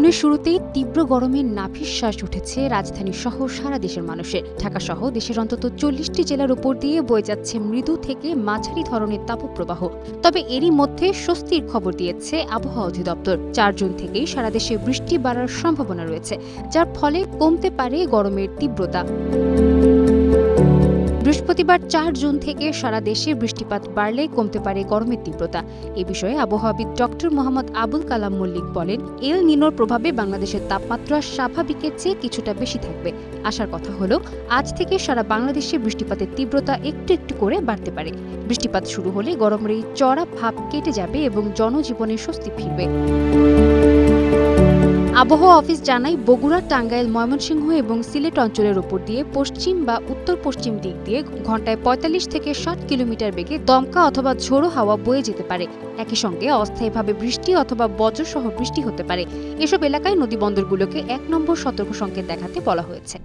জুনের শুরুতেই তীব্র গরমের নাভিশ্বাস উঠেছে রাজধানী সহ সারা দেশের মানুষের। ঢাকা সহ দেশের অন্তত 40টি জেলার উপর দিয়ে বয়ে যাচ্ছে মৃদু থেকে মাঝারি ধরনের তাপপ্রবাহ। তবে এরই মধ্যে স্বস্তির খবর দিয়েছে আবহাওয়া অধিদপ্তর। 4 জুন থেকেই সারা দেশে বৃষ্টি বাড়ার সম্ভাবনা রয়েছে, যার ফলে কমতে পারে গরমের তীব্রতা। বৃহস্পতিবার 4 জুন থেকে সারা দেশে বৃষ্টিপাত বাড়লে কমতে পারে গরমের তীব্রতা। এ বিষয়ে আবহাওয়াবিদ ডক্টর মোহাম্মদ আবুল কালাম মল্লিক বলেন, এল নিনোর প্রভাবে বাংলাদেশের তাপমাত্রা স্বাভাবিকের চেয়ে কিছুটা বেশি থাকবে। আসার কথা হলো, আজ থেকে সারা বাংলাদেশে বৃষ্টিপাতের তীব্রতা একটু একটু করে বাড়তে পারে। বৃষ্টিপাত শুরু হলে গরমের এই চড়া ভাব কেটে যাবে এবং জনজীবনে স্বস্তি ফিরবে। আবহাওয়া অফিস জানায়, বগুড়া, টাঙ্গাইল, ময়মনসিংহ এবং সিলেট অঞ্চলের উপর দিয়ে পশ্চিম বা উত্তর পশ্চিম দিক দিয়ে ঘন্টায় 45 থেকে 60 কিলোমিটার বেগে দমকা অথবা ঝোড়ো হাওয়া বয়ে যেতে পারে। একই সঙ্গে অস্থায়ীভাবে বৃষ্টি অথবা বজ্রসহ বৃষ্টি হতে পারে। এসব এলাকায় নদীবন্দরগুলোকে 1 নম্বর সতর্ক সংকেত দেখাতে বলা হয়েছে।